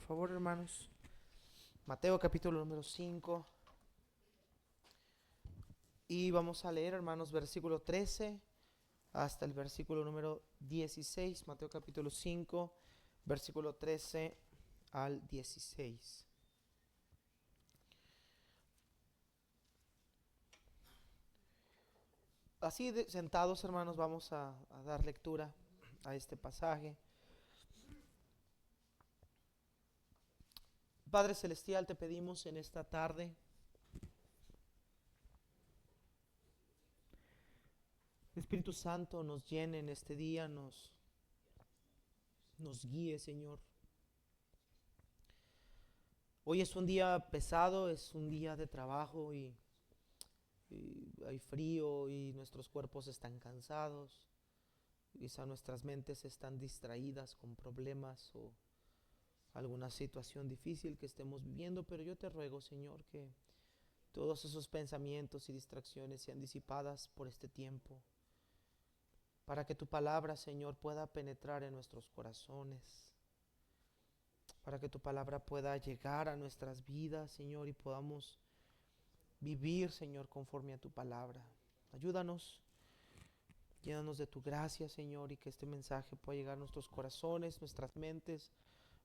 favor, hermanos. Mateo capítulo número 5. Y vamos a leer, hermanos, versículo 13 hasta el versículo número 16. Mateo capítulo 5, versículo 13 al 16. Así sentados, hermanos, vamos a dar lectura a este pasaje. Padre Celestial, te pedimos en esta tarde, Espíritu Santo nos llene en este día, nos guíe, Señor. Hoy es un día pesado, es un día de trabajo y hay frío y nuestros cuerpos están cansados. Quizá nuestras mentes están distraídas con problemas o alguna situación difícil que estemos viviendo, pero yo te ruego, Señor, que todos esos pensamientos y distracciones sean disipadas por este tiempo, para que tu palabra, Señor, pueda penetrar en nuestros corazones, para que tu palabra pueda llegar a nuestras vidas, Señor, y podamos vivir, Señor, conforme a tu palabra. Ayúdanos, llénanos de tu gracia, Señor, y que este mensaje pueda llegar a nuestros corazones, nuestras mentes,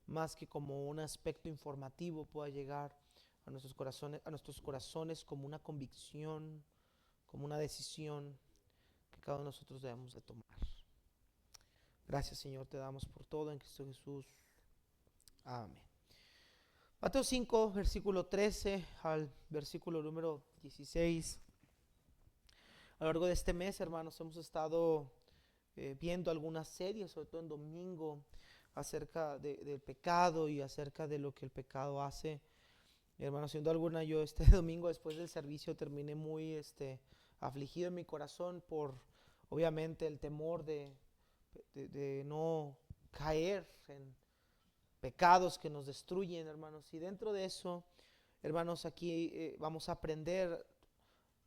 más que como un aspecto informativo, pueda llegar a nuestros corazones como una convicción, como una decisión que cada uno de nosotros debemos de tomar. Gracias, Señor, te damos por todo en Cristo Jesús. Amén. Mateo 5, versículo 13 al versículo número 16. A lo largo de este mes, hermanos, hemos estado viendo algunas series, sobre todo en domingo, acerca del pecado y acerca de lo que el pecado hace. Hermanos, siendo alguna, yo este domingo después del servicio terminé muy afligido en mi corazón por, obviamente, el temor de no caer en pecados que nos destruyen, hermanos. Y dentro de eso, hermanos, aquí vamos a aprender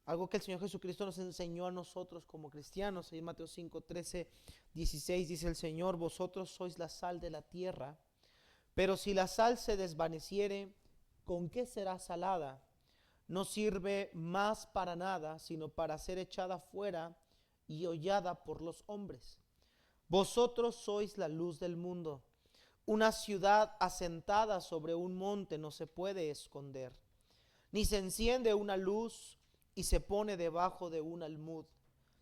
algo que el Señor Jesucristo nos enseñó a nosotros como cristianos. En Mateo 5, 13, 16 dice el Señor: vosotros sois la sal de la tierra, pero si la sal se desvaneciere, ¿con qué será salada? No sirve más para nada, sino para ser echada fuera y hollada por los hombres. Vosotros sois la luz del mundo. Una ciudad asentada sobre un monte no se puede esconder, ni se enciende una luz y se pone debajo de un almud,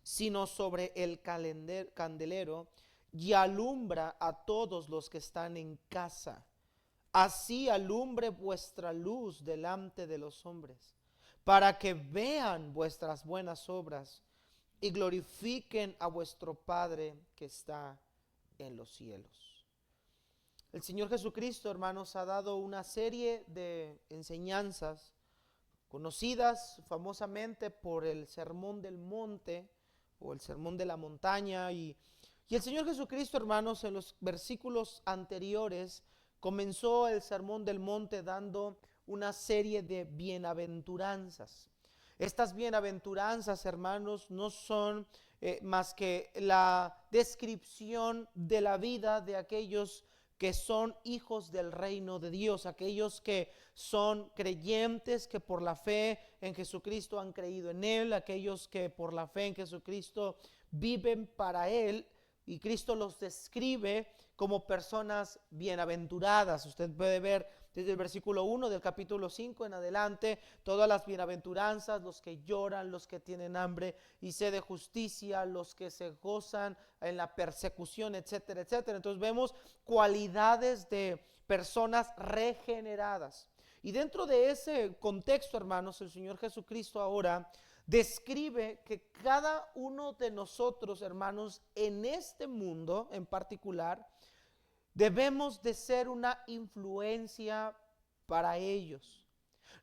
sino sobre el candelero, y alumbra a todos los que están en casa. Así alumbre vuestra luz delante de los hombres, para que vean vuestras buenas obras y glorifiquen a vuestro Padre que está en los cielos. El Señor Jesucristo, hermanos, ha dado una serie de enseñanzas conocidas famosamente por el Sermón del Monte o el Sermón de la Montaña. Y el Señor Jesucristo, hermanos, en los versículos anteriores comenzó el Sermón del Monte dando una serie de bienaventuranzas. Estas bienaventuranzas, hermanos, no son más que la descripción de la vida de aquellos que son hijos del reino de Dios, aquellos que son creyentes, que por la fe en Jesucristo han creído en Él, aquellos que por la fe en Jesucristo viven para Él, y Cristo los describe como personas bienaventuradas. Usted puede ver desde el versículo 1 del capítulo 5 en adelante todas las bienaventuranzas: los que lloran, los que tienen hambre y sed de justicia, los que se gozan en la persecución, etcétera, etcétera. Entonces vemos cualidades de personas regeneradas. Y dentro de ese contexto, hermanos, el Señor Jesucristo ahora describe que cada uno de nosotros, hermanos, en este mundo en particular, debemos de ser una influencia para ellos.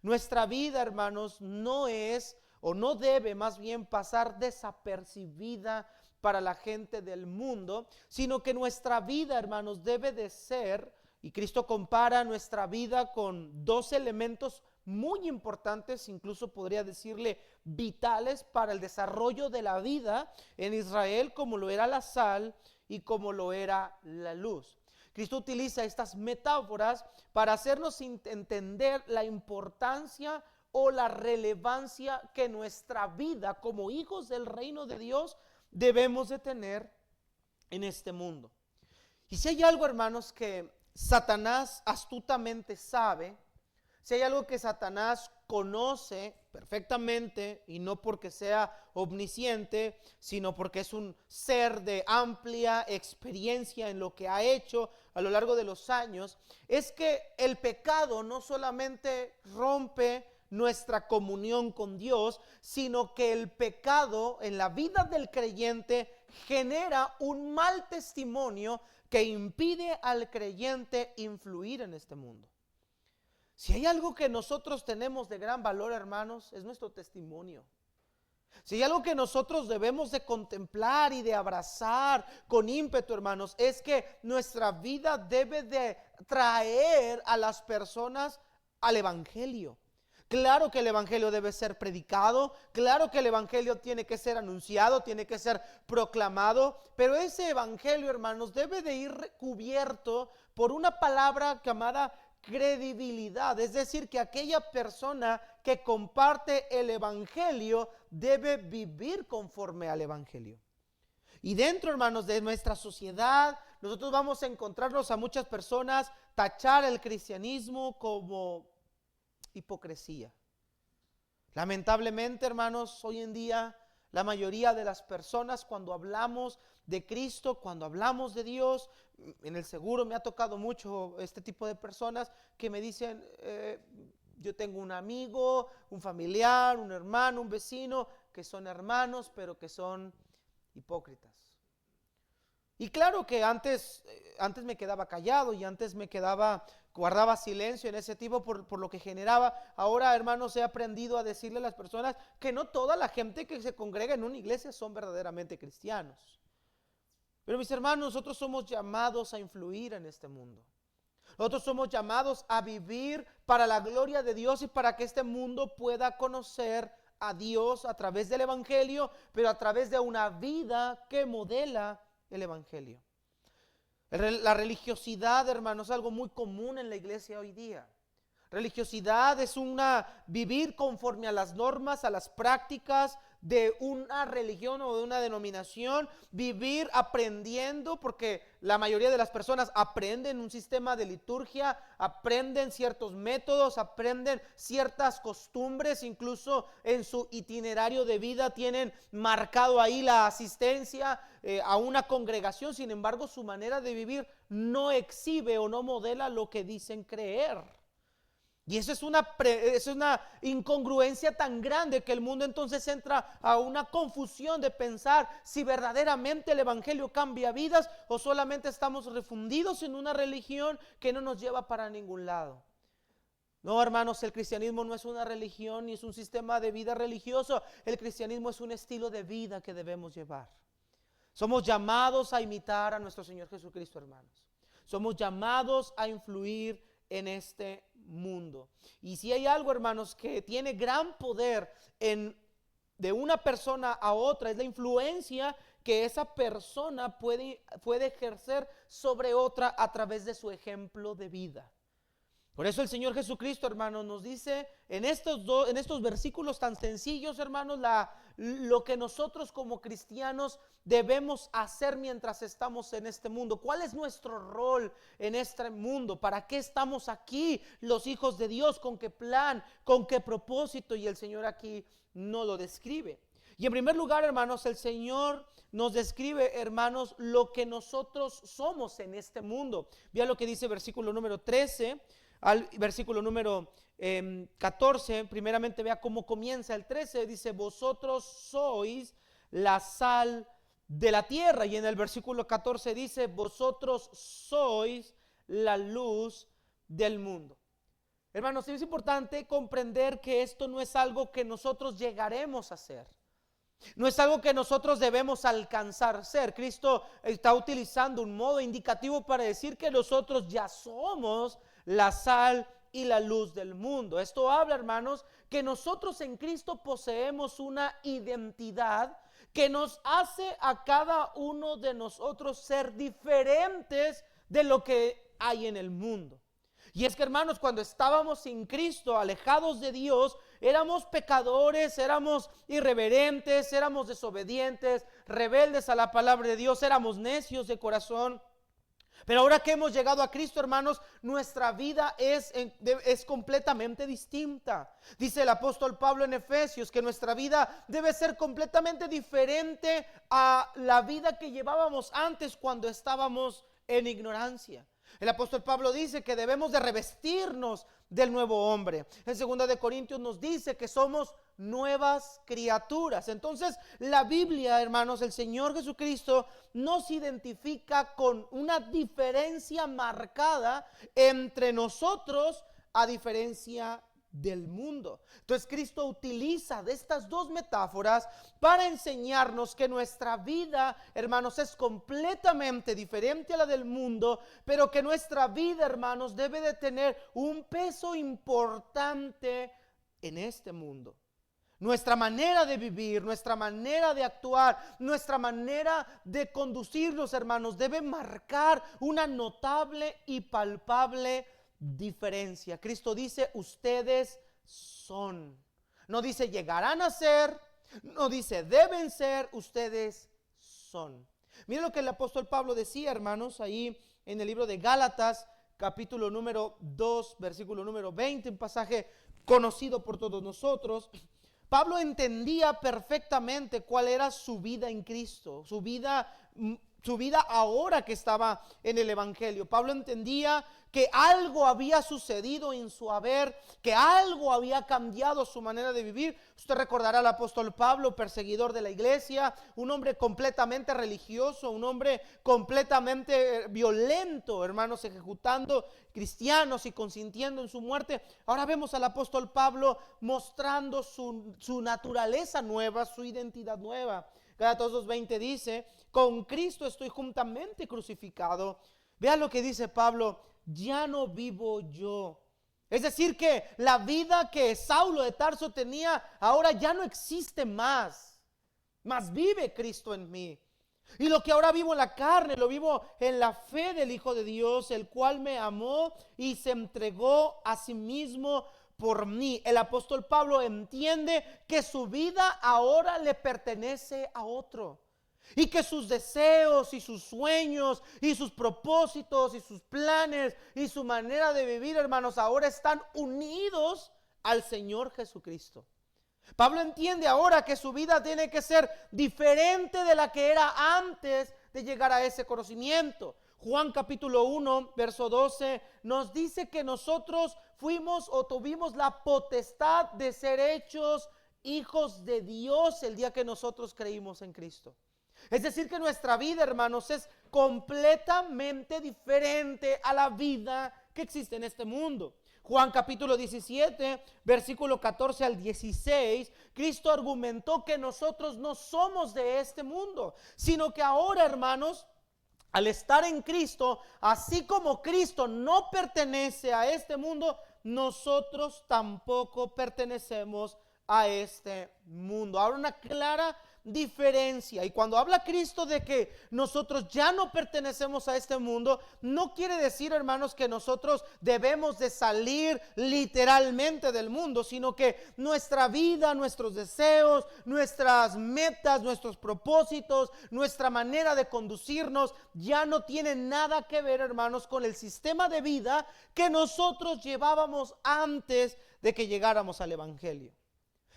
Nuestra vida, hermanos, no es o no debe más bien pasar desapercibida para la gente del mundo, sino que nuestra vida, hermanos, debe de ser, y Cristo compara nuestra vida con dos elementos muy importantes, incluso podría decirle vitales para el desarrollo de la vida en Israel, como lo era la sal y como lo era la luz. Cristo utiliza estas metáforas para hacernos entender la importancia o la relevancia que nuestra vida como hijos del reino de Dios debemos de tener en este mundo. Y si hay algo, hermanos, que Satanás astutamente sabe, si hay algo que Satanás conoce perfectamente, y no porque sea omnisciente, sino porque es un ser de amplia experiencia en lo que ha hecho a lo largo de los años, es que el pecado no solamente rompe nuestra comunión con Dios, sino que el pecado en la vida del creyente genera un mal testimonio que impide al creyente influir en este mundo. Si hay algo que nosotros tenemos de gran valor, hermanos, es nuestro testimonio. Si hay algo que nosotros debemos de contemplar y de abrazar con ímpetu, hermanos, es que nuestra vida debe de traer a las personas al evangelio. Claro que el evangelio debe ser predicado, claro que el evangelio tiene que ser anunciado, tiene que ser proclamado, pero ese evangelio, hermanos, debe de ir cubierto por una palabra llamada credibilidad. Es decir, que aquella persona que comparte el evangelio debe vivir conforme al evangelio. Y dentro, hermanos, de nuestra sociedad, nosotros vamos a encontrarnos a muchas personas tachar el cristianismo como hipocresía. Lamentablemente, hermanos, hoy en día la mayoría de las personas, cuando hablamos de Cristo, cuando hablamos de Dios, en el seguro me ha tocado mucho este tipo de personas que me dicen, yo tengo un amigo, un familiar, un hermano, un vecino, que son hermanos, pero que son hipócritas. Y claro que antes me quedaba callado y antes guardaba silencio en ese tipo por lo que generaba. Ahora, hermanos, he aprendido a decirle a las personas que no toda la gente que se congrega en una iglesia son verdaderamente cristianos. Pero mis hermanos, nosotros somos llamados a influir en este mundo. Nosotros somos llamados a vivir para la gloria de Dios y para que este mundo pueda conocer a Dios a través del evangelio, pero a través de una vida que modela el evangelio. La religiosidad, hermanos, es algo muy común en la iglesia hoy día. Religiosidad es vivir conforme a las normas, a las prácticas de una religión o de una denominación, vivir aprendiendo, porque la mayoría de las personas aprenden un sistema de liturgia, aprenden ciertos métodos, aprenden ciertas costumbres, incluso en su itinerario de vida tienen marcado ahí la asistencia a una congregación. Sin embargo, su manera de vivir no exhibe o no modela lo que dicen creer. Y eso es una incongruencia tan grande que el mundo entonces entra a una confusión de pensar si verdaderamente el evangelio cambia vidas o solamente estamos refundidos en una religión que no nos lleva para ningún lado. No, hermanos, el cristianismo no es una religión ni es un sistema de vida religioso. El cristianismo es un estilo de vida que debemos llevar. Somos llamados a imitar a nuestro Señor Jesucristo, hermanos. Somos llamados a influir en este mundo. Y si hay algo, hermanos, que tiene gran poder de una persona a otra, es la influencia que esa persona puede ejercer sobre otra a través de su ejemplo de vida. Por eso el Señor Jesucristo, hermanos, nos dice en estos versículos tan sencillos, hermanos, lo que nosotros como cristianos debemos hacer mientras estamos en este mundo. ¿Cuál es nuestro rol en este mundo? ¿Para qué estamos aquí los hijos de Dios? ¿Con qué plan? ¿Con qué propósito? Y el Señor aquí no lo describe. Y en primer lugar, hermanos, el Señor nos describe, hermanos, lo que nosotros somos en este mundo. Vean lo que dice versículo número 13 al versículo número 14, primeramente vea cómo comienza el 13, dice, vosotros sois la sal de la tierra, y en el versículo 14 dice, vosotros sois la luz del mundo. Hermanos, es importante comprender que esto no es algo que nosotros llegaremos a hacer. No es algo que nosotros debemos alcanzar a ser. Cristo está utilizando un modo indicativo para decir que nosotros ya somos la sal y la luz del mundo. Esto habla, hermanos, que nosotros en Cristo poseemos una identidad que nos hace a cada uno de nosotros ser diferentes de lo que hay en el mundo. Y es que, hermanos, cuando estábamos sin Cristo, alejados de Dios, éramos pecadores, éramos irreverentes, éramos desobedientes, rebeldes a la palabra de Dios, éramos necios de corazón. Pero ahora que hemos llegado a Cristo, hermanos, nuestra vida es completamente distinta. Dice el apóstol Pablo en Efesios que nuestra vida debe ser completamente diferente a la vida que llevábamos antes cuando estábamos en ignorancia. El apóstol Pablo dice que debemos de revestirnos del nuevo hombre. En 2 de Corintios nos dice que somos nuevas criaturas. Entonces, la Biblia, hermanos, el Señor Jesucristo nos identifica con una diferencia marcada entre nosotros a diferencia del mundo. Entonces Cristo utiliza de estas dos metáforas para enseñarnos que nuestra vida, hermanos, es completamente diferente a la del mundo, pero que nuestra vida, hermanos, debe de tener un peso importante en este mundo. Nuestra manera de vivir, nuestra manera de actuar, nuestra manera de conducirnos, hermanos, debe marcar una notable y palpable diferencia. Cristo dice, ustedes son. No dice llegarán a ser, no dice deben ser, ustedes son. Miren lo que el apóstol Pablo decía, hermanos, ahí en el libro de Gálatas, capítulo número 2, versículo número 20, un pasaje conocido por todos nosotros. Pablo entendía perfectamente cuál era su vida en Cristo, su vida ahora que estaba en el evangelio. Pablo entendía que algo había sucedido en su haber, que algo había cambiado su manera de vivir. Usted recordará al apóstol Pablo, perseguidor de la iglesia, un hombre completamente religioso, un hombre completamente violento, hermanos, ejecutando cristianos y consintiendo en su muerte. Ahora vemos al apóstol Pablo mostrando su naturaleza nueva, su identidad nueva. Gálatas 2:20 dice, con Cristo estoy juntamente crucificado. Vea lo que dice Pablo, ya no vivo yo. Es decir que la vida que Saulo de Tarso tenía ahora ya no existe más. Mas vive Cristo en mí. Y lo que ahora vivo en la carne, lo vivo en la fe del Hijo de Dios, el cual me amó y se entregó a sí mismo por mí. El apóstol Pablo entiende que su vida ahora le pertenece a otro. Y que sus deseos y sus sueños y sus propósitos y sus planes y su manera de vivir, hermanos, ahora están unidos al Señor Jesucristo. Pablo entiende ahora que su vida tiene que ser diferente de la que era antes de llegar a ese conocimiento. Juan capítulo 1, verso 12 nos dice que nosotros fuimos o tuvimos la potestad de ser hechos hijos de Dios el día que nosotros creímos en Cristo. Es decir que nuestra vida, hermanos, es completamente diferente a la vida que existe en este mundo. Juan capítulo 17, versículo 14 al 16, Cristo argumentó que nosotros no somos de este mundo, sino que ahora, hermanos, al estar en Cristo, así como Cristo no pertenece a este mundo, nosotros tampoco pertenecemos a este mundo. Ahora una clara diferencia. Y cuando habla Cristo de que nosotros ya no pertenecemos a este mundo, no quiere decir, hermanos, que nosotros debemos de salir literalmente del mundo, sino que nuestra vida, nuestros deseos, nuestras metas, nuestros propósitos, nuestra manera de conducirnos ya no tiene nada que ver, hermanos, con el sistema de vida que nosotros llevábamos antes de que llegáramos al evangelio.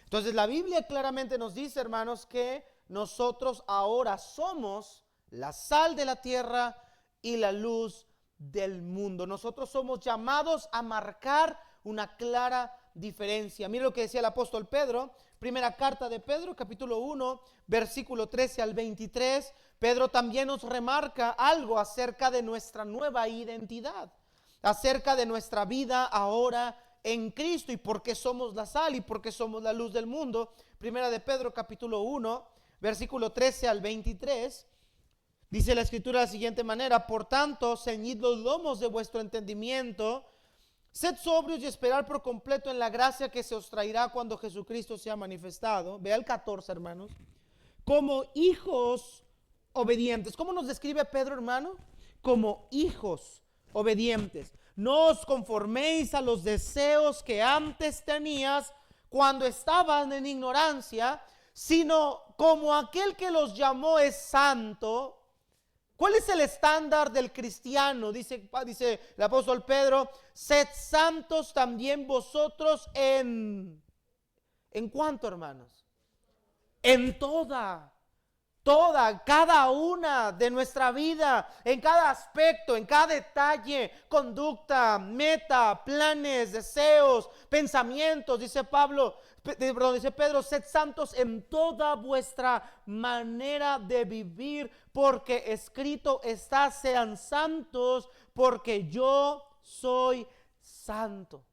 Entonces la Biblia claramente nos dice, hermanos, que nosotros ahora somos la sal de la tierra y la luz del mundo. Nosotros somos llamados a marcar una clara diferencia. Mira lo que decía el apóstol Pedro, primera carta de Pedro, capítulo 1, versículo 13 al 23. Pedro también nos remarca algo acerca de nuestra nueva identidad, acerca de nuestra vida ahora en Cristo y por qué somos la sal y por qué somos la luz del mundo. Primera de Pedro capítulo 1, versículo 13 al 23. Dice la escritura de la siguiente manera: por tanto, ceñid los lomos de vuestro entendimiento, sed sobrios y esperad por completo en la gracia que se os traerá cuando Jesucristo sea manifestado. Vea el 14, hermanos. Como hijos obedientes. ¿Cómo nos describe Pedro, hermano? como hijos obedientes. No os conforméis a los deseos que antes tenías cuando estaban en ignorancia, sino como aquel que los llamó es santo. ¿Cuál es el estándar del cristiano? Dice el apóstol Pedro, sed santos también vosotros ¿en cuánto, hermanos? En cada una de nuestra vida, en cada aspecto, en cada detalle, conducta, meta, planes, deseos, pensamientos, dice Pedro, sed santos en toda vuestra manera de vivir, porque escrito está, sean santos, porque yo soy santo.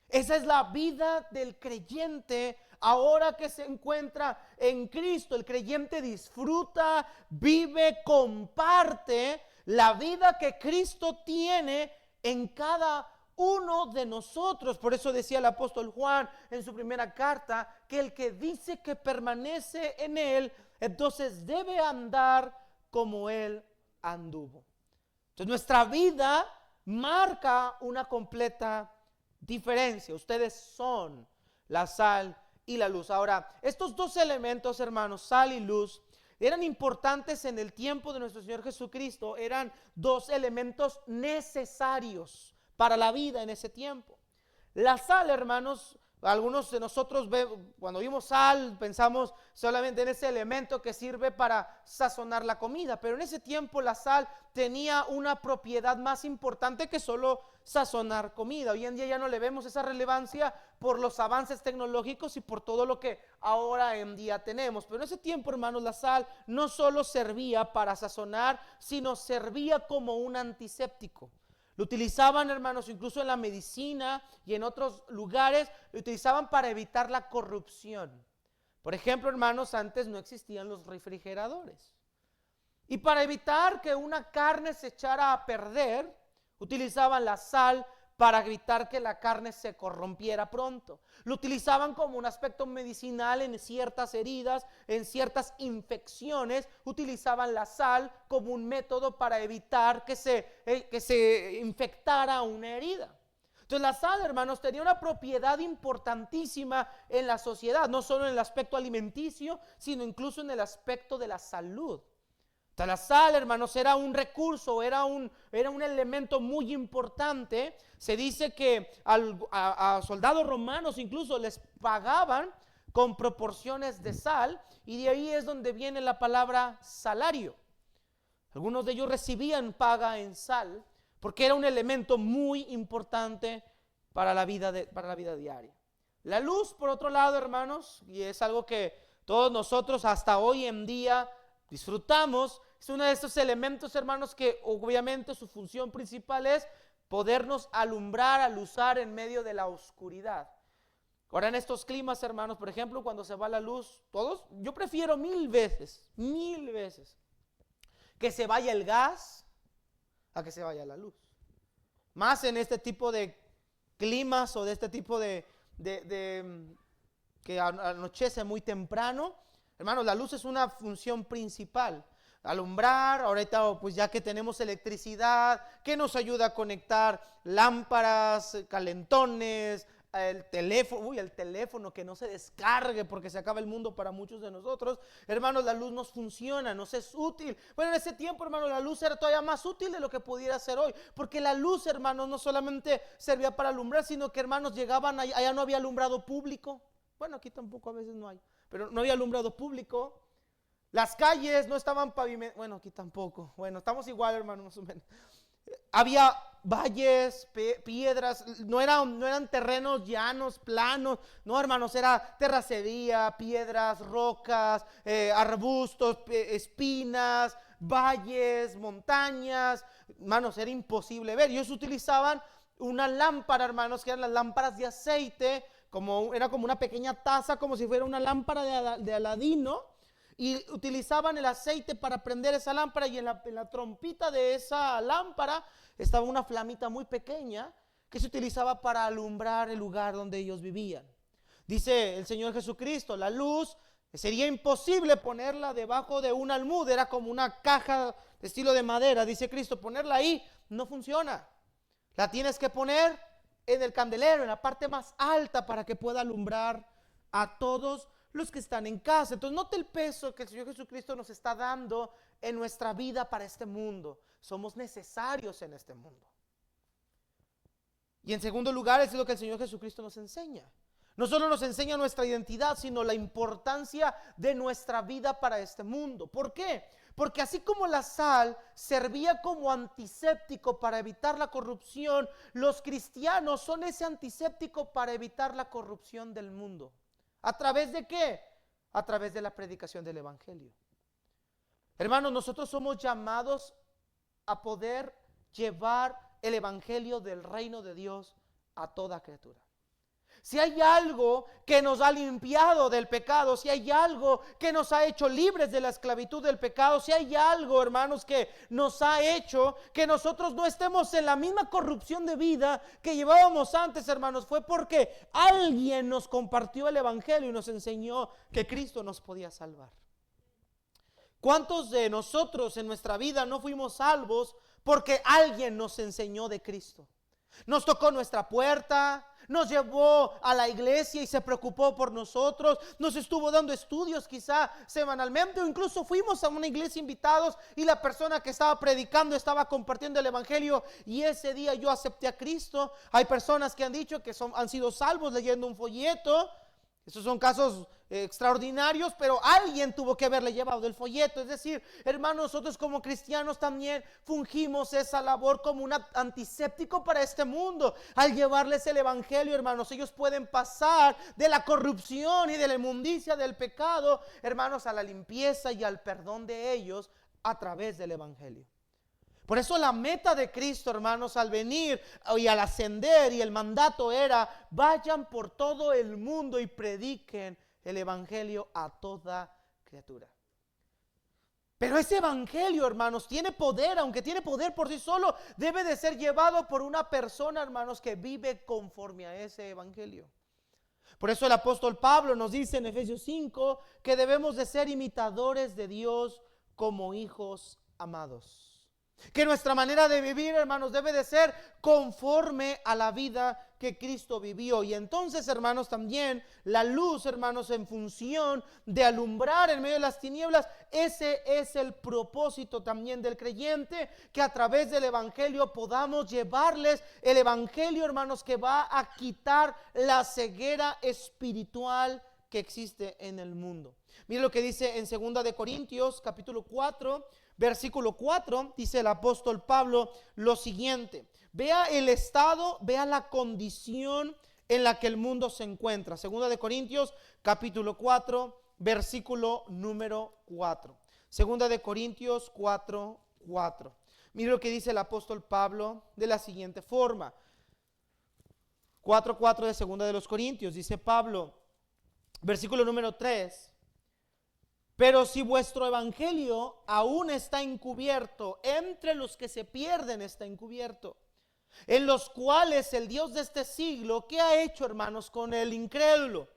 Esa es la vida del creyente. Ahora que se encuentra en Cristo, el creyente disfruta, vive, comparte la vida que Cristo tiene en cada uno de nosotros. Por eso decía el apóstol Juan en su primera carta, que el que dice que permanece en él, entonces debe andar como él anduvo. Entonces nuestra vida marca una completa diferencia. Ustedes son la sal y la luz. Ahora, estos dos elementos, hermanos, sal y luz, eran importantes en el tiempo de nuestro Señor Jesucristo. Eran dos elementos necesarios para la vida en ese tiempo. La sal, hermanos, algunos de nosotros cuando vimos sal pensamos solamente en ese elemento que sirve para sazonar la comida, pero en ese tiempo la sal tenía una propiedad más importante que solo sazonar comida. Hoy en día ya no le vemos esa relevancia por los avances tecnológicos y por todo lo que ahora en día tenemos, pero en ese tiempo, hermanos, la sal no solo servía para sazonar, sino servía como un antiséptico. Lo utilizaban, hermanos, incluso en la medicina y en otros lugares, lo utilizaban para evitar la corrupción. Por ejemplo, hermanos, antes no existían los refrigeradores. Y para evitar que una carne se echara a perder, utilizaban la sal para evitar que la carne se corrompiera pronto. Lo utilizaban como un aspecto medicinal en ciertas heridas, en ciertas infecciones. Utilizaban la sal como un método para evitar que se infectara una herida. Entonces la sal, hermanos, tenía una propiedad importantísima en la sociedad, no solo en el aspecto alimenticio, sino incluso en el aspecto de la salud. La sal, hermanos, era un recurso, era un elemento muy importante. Se dice que a soldados romanos incluso les pagaban con proporciones de sal, y de ahí es donde viene la palabra salario. Algunos de ellos recibían paga en sal porque era un elemento muy importante para la vida diaria. La luz, por otro lado, hermanos, y es algo que todos nosotros hasta hoy en día disfrutamos, es uno de estos elementos, hermanos, que obviamente su función principal es podernos alumbrar, alusar en medio de la oscuridad. Ahora en estos climas, hermanos, por ejemplo, cuando se va la luz, yo prefiero mil veces, que se vaya el gas a que se vaya la luz. Más en este tipo de climas o de este tipo de que anochece muy temprano. Hermanos, la luz es una función principal. Alumbrar, ahorita pues ya que tenemos electricidad, que nos ayuda a conectar lámparas, calentones, el teléfono que no se descargue porque se acaba el mundo para muchos de nosotros. Hermanos, la luz nos funciona, nos es útil. Bueno, en ese tiempo, hermanos, la luz era todavía más útil de lo que pudiera ser hoy, porque la luz, hermanos, no solamente servía para alumbrar, sino que, hermanos, allá no había alumbrado público. Bueno, aquí tampoco a veces no hay, pero no había alumbrado público. Las calles no estaban pavimentadas. Bueno, aquí tampoco. Bueno, estamos igual, hermanos, más o menos. Había valles, piedras, no eran terrenos llanos, planos. No, hermanos, era terracería, piedras, rocas, arbustos, espinas, valles, montañas. Hermanos, era imposible ver. Ellos utilizaban una lámpara, hermanos, que eran las lámparas de aceite, era como una pequeña taza, como si fuera una lámpara de Aladino. Y utilizaban el aceite para prender esa lámpara, y en la trompita de esa lámpara estaba una flamita muy pequeña que se utilizaba para alumbrar el lugar donde ellos vivían. Dice el Señor Jesucristo, la luz Sería imposible ponerla debajo de un almud, era como una caja de estilo de madera, dice Cristo, ponerla ahí no funciona. La tienes que poner en el candelero, en la parte más alta, para que pueda alumbrar a todos los que están en casa. Entonces note el peso que el Señor Jesucristo nos está dando en nuestra vida para este mundo. Somos necesarios en este mundo. Y en segundo lugar, es lo que el Señor Jesucristo nos enseña. No solo nos enseña nuestra identidad, sino la importancia de nuestra vida para este mundo. ¿Por qué? Porque así como la sal servía como antiséptico para evitar la corrupción, los cristianos son ese antiséptico para evitar la corrupción del mundo. ¿A través de qué? A través de la predicación del evangelio. Hermanos, nosotros somos llamados a poder llevar el evangelio del reino de Dios a toda criatura. Si hay algo que nos ha limpiado del pecado, si hay algo que nos ha hecho libres de la esclavitud del pecado, si hay algo, hermanos, que nos ha hecho que nosotros no estemos en la misma corrupción de vida que llevábamos antes, hermanos, fue porque alguien nos compartió el evangelio y nos enseñó que Cristo nos podía salvar. ¿Cuántos de nosotros en nuestra vida no fuimos salvos porque alguien nos enseñó de Cristo? Nos tocó nuestra puerta, nos llevó a la iglesia y se preocupó por nosotros, nos estuvo dando estudios quizá semanalmente, o incluso fuimos a una iglesia invitados y la persona que estaba predicando estaba compartiendo el evangelio y ese día yo acepté a Cristo. Hay personas que han dicho que han sido salvos leyendo un folleto. Esos son casos extraordinarios, pero alguien tuvo que haberle llevado el folleto. Es decir, hermanos, nosotros como cristianos también fungimos esa labor como un antiséptico para este mundo. Al llevarles el evangelio, hermanos, ellos pueden pasar de la corrupción y de la inmundicia del pecado, hermanos, a la limpieza y al perdón de ellos a través del evangelio. Por eso la meta de Cristo, hermanos, al venir y al ascender, y el mandato era: vayan por todo el mundo y prediquen el evangelio a toda criatura. Pero ese evangelio, hermanos, tiene poder. Aunque tiene poder por sí solo, debe de ser llevado por una persona, hermanos, que vive conforme a ese evangelio. Por eso el apóstol Pablo nos dice en Efesios 5 que debemos de ser imitadores de Dios como hijos amados. Que nuestra manera de vivir, hermanos, debe de ser conforme a la vida que Cristo vivió. Y entonces, hermanos, también la luz, hermanos, en función de alumbrar en medio de las tinieblas, ese es el propósito también del creyente, que a través del evangelio podamos llevarles el evangelio, hermanos, que va a quitar la ceguera espiritual que existe en el mundo. Mire lo que dice en 2 de Corintios, capítulo 4, versículo 4, dice el apóstol Pablo lo siguiente. Vea el estado, vea la condición en la que el mundo se encuentra. 2 de Corintios, capítulo 4, versículo número 4. 2 de Corintios 4, 4. Mire lo que dice el apóstol Pablo de la siguiente forma. 4:4 de 2 de los Corintios, dice Pablo, versículo número 3. Pero si vuestro evangelio aún está encubierto, entre los que se pierden está encubierto, en los cuales el Dios de este siglo, ¿qué ha hecho, hermanos, con el incrédulo?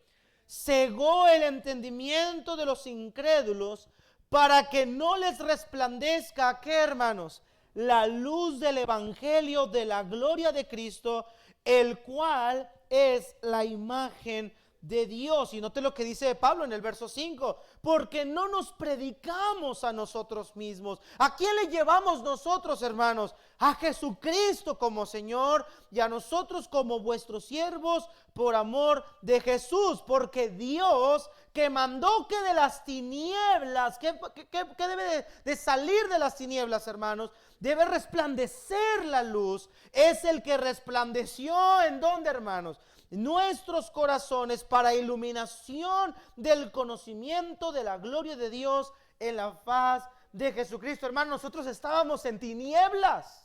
Cegó el entendimiento de los incrédulos para que no les resplandezca, ¿qué, hermanos? La luz del evangelio de la gloria de Cristo, el cual es la imagen de Dios. Y note lo que dice Pablo en el verso 5: porque no nos predicamos a nosotros mismos. ¿A quién le llevamos nosotros, hermanos? A Jesucristo como Señor, y a nosotros como vuestros siervos por amor de Jesús. Porque Dios, que mandó que de las tinieblas, que debe de salir de las tinieblas, hermanos, debe resplandecer la luz, es el que resplandeció ¿en dónde, hermanos? Nuestros corazones, para iluminación del conocimiento de la gloria de Dios en la faz de Jesucristo. Hermanos, nosotros estábamos en tinieblas.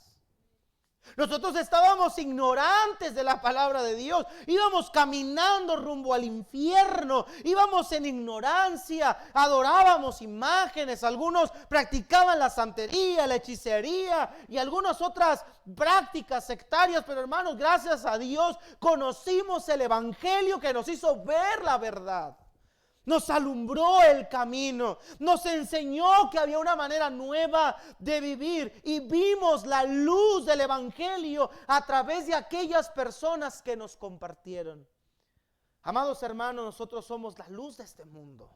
Nosotros estábamos ignorantes de la palabra de Dios. Íbamos caminando rumbo al infierno. Íbamos en ignorancia. Adorábamos imágenes. Algunos practicaban la santería, la hechicería y algunas otras prácticas sectarias. Pero, hermanos, gracias a Dios conocimos el evangelio que nos hizo ver la verdad. Nos alumbró el camino, nos enseñó que había una manera nueva de vivir y vimos la luz del evangelio a través de aquellas personas que nos compartieron. Amados hermanos, nosotros somos la luz de este mundo,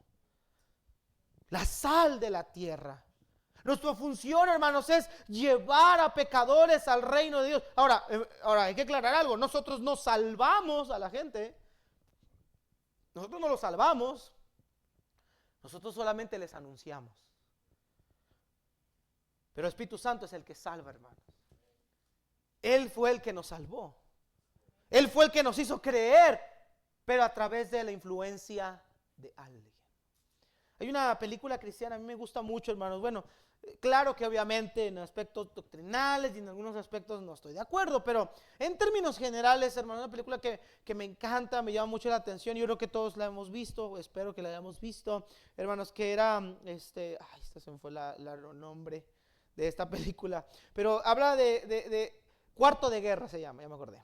la sal de la tierra. Nuestra función, hermanos, es llevar a pecadores al reino de Dios. Ahora hay que aclarar algo, nosotros no salvamos a la gente. Nosotros no los salvamos, nosotros solamente les anunciamos. Pero el Espíritu Santo es el que salva, hermanos. Él fue el que nos salvó. Él fue el que nos hizo creer, pero a través de la influencia de alguien. Hay una película cristiana, a mí me gusta mucho, hermanos. Bueno, claro que obviamente en aspectos doctrinales y en algunos aspectos no estoy de acuerdo, pero en términos generales, hermanos, una película que me encanta, me llama mucho la atención. Yo creo que todos la hemos visto, espero que la hayamos visto, hermanos, que era, se me fue el nombre de esta película, pero habla de Cuarto de Guerra, se llama, ya me acordé.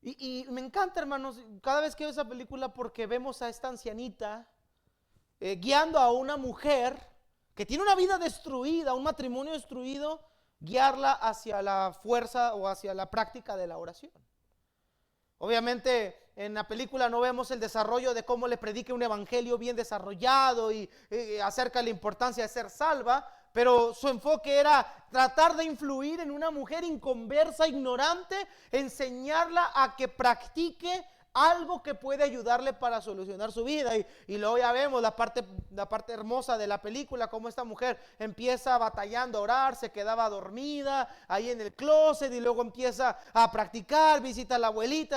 Y me encanta, hermanos, cada vez que veo esa película, porque vemos a esta ancianita guiando a una mujer que tiene una vida destruida, un matrimonio destruido, guiarla hacia la fuerza o hacia la práctica de la oración. Obviamente en la película no vemos el desarrollo de cómo le predique un evangelio bien desarrollado y acerca de la importancia de ser salva, pero su enfoque era tratar de influir en una mujer inconversa, ignorante, enseñarla a que practique algo que puede ayudarle para solucionar su vida. Y luego ya vemos la parte hermosa de la película, cómo esta mujer empieza batallando a orar, se quedaba dormida ahí en el closet y luego empieza a practicar, visita a la abuelita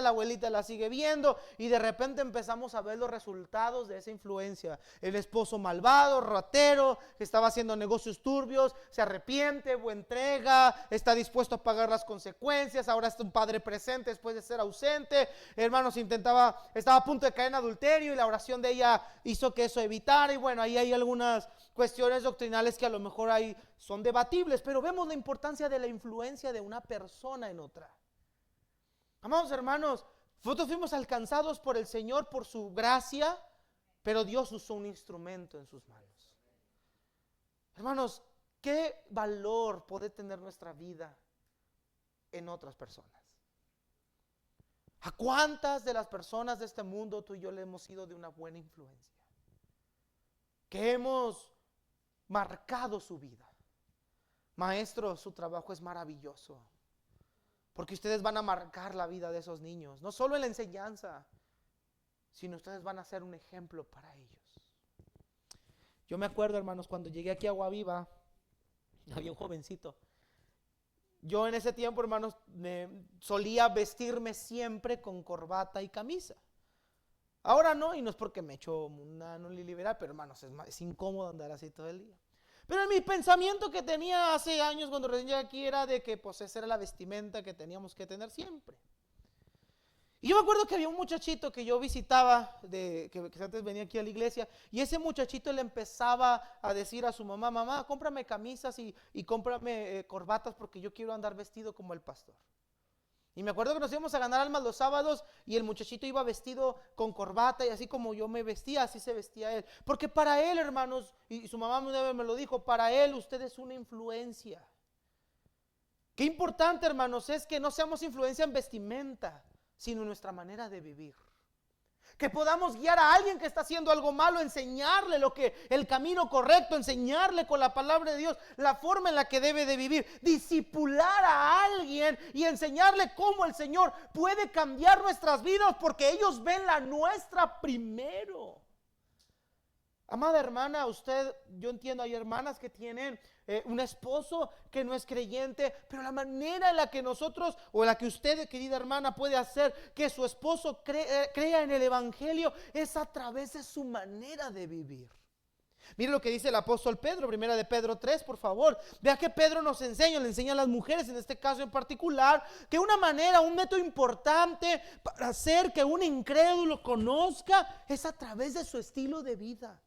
la sigue viendo y de repente empezamos a ver los resultados de esa influencia. El esposo malvado, ratero, que estaba haciendo negocios turbios, se arrepiente, entrega, está dispuesto a pagar las consecuencias, ahora es un padre presente después de ser ausente. Hermanos, estaba a punto de caer en adulterio y la oración de ella hizo que eso evitara. Y bueno, ahí hay algunas cuestiones doctrinales que a lo mejor ahí son debatibles, pero vemos la importancia de la influencia de una persona en otra. Amados hermanos, nosotros fuimos alcanzados por el Señor por su gracia, pero Dios usó un instrumento en sus manos. Hermanos, ¿qué valor puede tener nuestra vida en otras personas? ¿A cuántas de las personas de este mundo tú y yo le hemos sido de una buena influencia? Que hemos marcado su vida. Maestros, su trabajo es maravilloso, porque ustedes van a marcar la vida de esos niños, no solo en la enseñanza, sino ustedes van a ser un ejemplo para ellos. Yo me acuerdo, hermanos, cuando llegué aquí a Guaviva, había un jovencito. Yo en ese tiempo, hermanos, solía vestirme siempre con corbata y camisa. Ahora no, y no es porque me echo una no liberal, pero hermanos, es incómodo andar así todo el día. Pero mi pensamiento que tenía hace años cuando recién llegué aquí era de que pues esa era la vestimenta que teníamos que tener siempre. Y yo me acuerdo que había un muchachito que yo visitaba, que antes venía aquí a la iglesia, y ese muchachito le empezaba a decir a su mamá: mamá, cómprame camisas y cómprame corbatas porque yo quiero andar vestido como el pastor. Y me acuerdo que nos íbamos a ganar almas los sábados y el muchachito iba vestido con corbata y así como yo me vestía, así se vestía él. Porque para él, hermanos, y su mamá una vez me lo dijo, para él usted es una influencia. Qué importante, hermanos, es que no seamos influencia en vestimenta, sino en nuestra manera de vivir. Que podamos guiar a alguien que está haciendo algo malo, enseñarle el camino correcto, enseñarle con la palabra de Dios la forma en la que debe de vivir, discipular a alguien y enseñarle cómo el Señor puede cambiar nuestras vidas, porque ellos ven la nuestra primero. Amada hermana, yo entiendo, hay hermanas que tienen un esposo que no es creyente, pero la manera en la que nosotros, o en la que usted, querida hermana, puede hacer que su esposo crea en el evangelio es a través de su manera de vivir. Mire lo que dice el apóstol Pedro, primera de Pedro 3, por favor. Vea que Pedro le enseña a las mujeres, en este caso en particular, que una manera, un método importante para hacer que un incrédulo conozca es a través de su estilo de vida.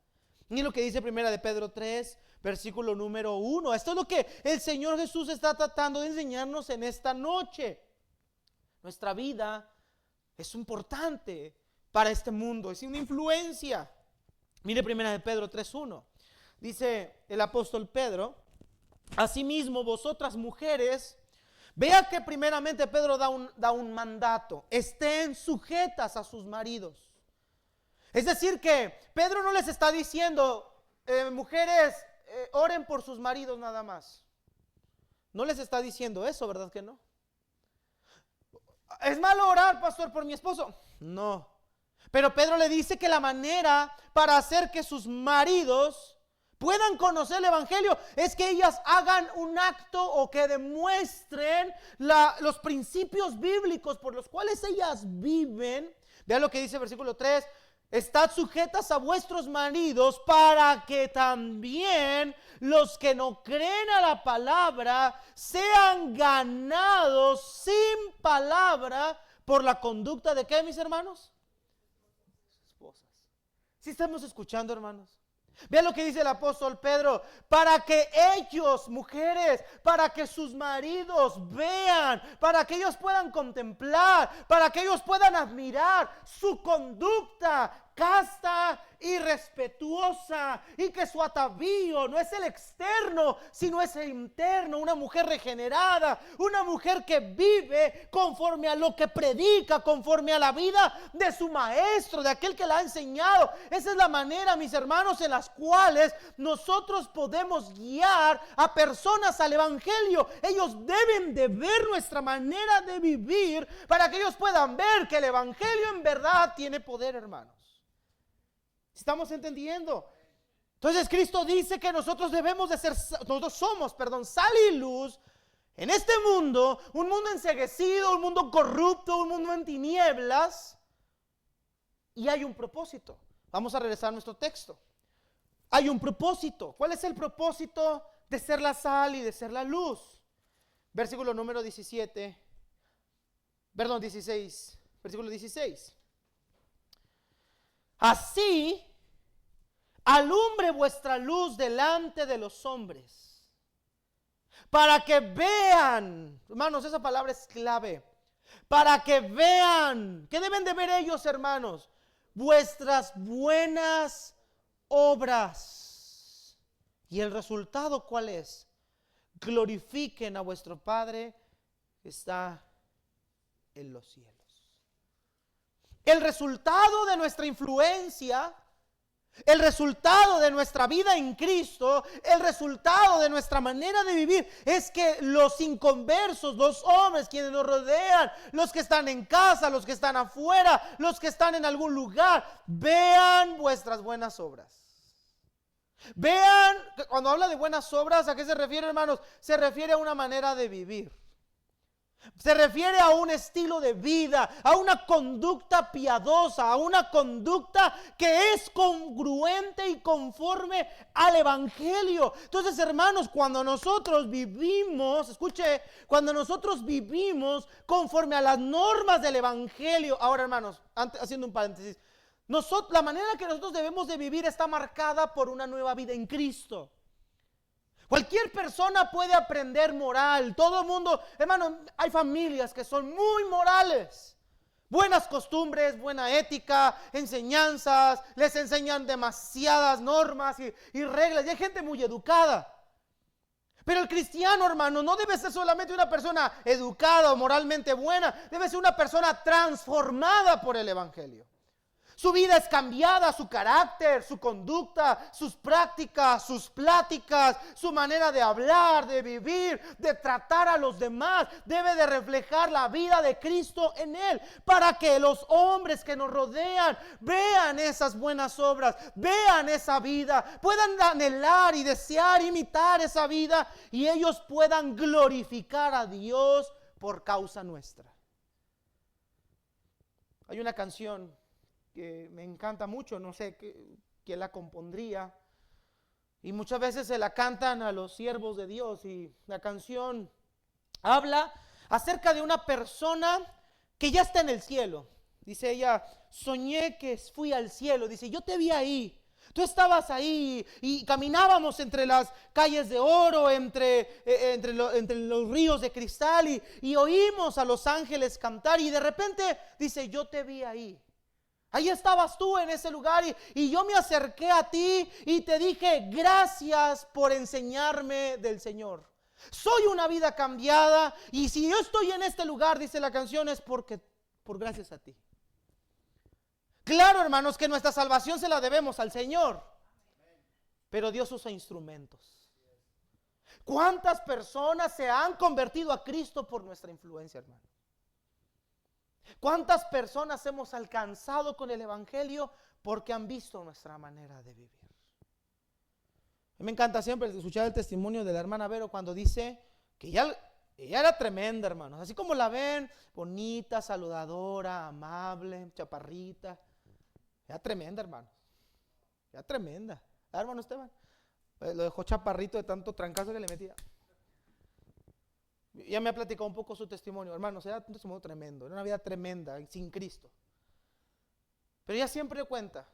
Y lo que dice primera de Pedro 3, versículo número 1. Esto es lo que el Señor Jesús está tratando de enseñarnos en esta noche. Nuestra vida es importante, para este mundo, es una influencia. Mire 1 de Pedro 3:1. Dice el apóstol Pedro: asimismo vosotras mujeres, vea que primeramente Pedro da un mandato: estén sujetas a sus maridos. Es decir que Pedro no les está diciendo, mujeres, oren por sus maridos nada más. No les está diciendo eso, ¿verdad que no? ¿Es malo orar, pastor, por mi esposo? No. Pero Pedro le dice que la manera para hacer que sus maridos puedan conocer el evangelio es que ellas hagan un acto o que demuestren los principios bíblicos por los cuales ellas viven. Vean lo que dice el versículo 3: estad sujetas a vuestros maridos para que también los que no creen a la palabra sean ganados sin palabra por la conducta de ¿qué, mis hermanos? Esposas. ¿Sí estamos escuchando, hermanos? Vean lo que dice el apóstol Pedro: para que ellos, mujeres, para que sus maridos vean, para que ellos puedan contemplar, para que ellos puedan admirar su conducta casta y respetuosa, y que su atavío no es el externo, sino es el interno. Una mujer regenerada, una mujer que vive conforme a lo que predica, conforme a la vida de su maestro, de aquel que la ha enseñado. Esa es la manera, mis hermanos, en las cuales nosotros podemos guiar a personas al evangelio. Ellos deben de ver nuestra manera de vivir para que ellos puedan ver que el evangelio en verdad tiene poder, hermanos. ¿Estamos entendiendo? Entonces Cristo dice que nosotros somos sal y luz en este mundo, un mundo enceguecido, un mundo corrupto, un mundo en tinieblas, y hay un propósito. Vamos a regresar a nuestro texto. Hay un propósito. ¿Cuál es el propósito de ser la sal y de ser la luz? Versículo número 16, versículo 16. Así alumbre vuestra luz delante de los hombres, para que vean, hermanos, esa palabra es clave, para que vean. ¿Qué deben de ver ellos, hermanos? Vuestras buenas obras. ¿Y el resultado cuál es? Glorifiquen a vuestro Padre que está en los cielos. El resultado de nuestra influencia, el resultado de nuestra vida en Cristo, el resultado de nuestra manera de vivir es que los inconversos, los hombres quienes nos rodean, los que están en casa, los que están afuera, los que están en algún lugar, vean vuestras buenas obras. Vean, cuando habla de buenas obras, ¿a qué se refiere, hermanos? Se refiere a una manera de vivir. Se refiere a un estilo de vida, a una conducta piadosa, a una conducta que es congruente y conforme al evangelio. Entonces, hermanos, cuando nosotros vivimos, escuche, cuando nosotros vivimos conforme a las normas del evangelio. Ahora, hermanos, haciendo un paréntesis, la manera que nosotros debemos de vivir está marcada por una nueva vida en Cristo. Cualquier persona puede aprender moral. Todo el mundo, hermano, hay familias que son muy morales. Buenas costumbres, buena ética, enseñanzas, les enseñan demasiadas normas y reglas. Y hay gente muy educada. Pero el cristiano, hermano, no debe ser solamente una persona educada o moralmente buena. Debe ser una persona transformada por el evangelio. Su vida es cambiada, su carácter, su conducta, sus prácticas, sus pláticas, su manera de hablar, de vivir, de tratar a los demás. Debe de reflejar la vida de Cristo en él, para que los hombres que nos rodean vean esas buenas obras, vean esa vida, puedan anhelar y desear imitar esa vida, y ellos puedan glorificar a Dios por causa nuestra. Hay una canción que me encanta mucho, no sé quién la compondría, y muchas veces se la cantan a los siervos de Dios, y la canción habla acerca de una persona que ya está en el cielo. Dice ella: soñé que fui al cielo. Dice: yo te vi ahí, tú estabas ahí, y caminábamos entre las calles de oro, entre los ríos de cristal, y oímos a los ángeles cantar, y de repente dice: yo te vi ahí. Ahí estabas tú en ese lugar y yo me acerqué a ti y te dije, gracias por enseñarme del Señor. Soy una vida cambiada y si yo estoy en este lugar, dice la canción, es por gracias a ti. Claro, hermanos, que nuestra salvación se la debemos al Señor, pero Dios usa instrumentos. ¿Cuántas personas se han convertido a Cristo por nuestra influencia, hermano? ¿Cuántas personas hemos alcanzado con el Evangelio porque han visto nuestra manera de vivir? Me encanta siempre escuchar el testimonio de la hermana Vero cuando dice que ella era tremenda, hermanos. Así como la ven, bonita, saludadora, amable, chaparrita. Era tremenda, hermanos. Era tremenda. Hermano Esteban, lo dejó chaparrito de tanto trancazo que le metía. Ya me ha platicado un poco su testimonio, hermanos. Era un testimonio tremendo, era una vida tremenda, sin Cristo. Pero ella siempre cuenta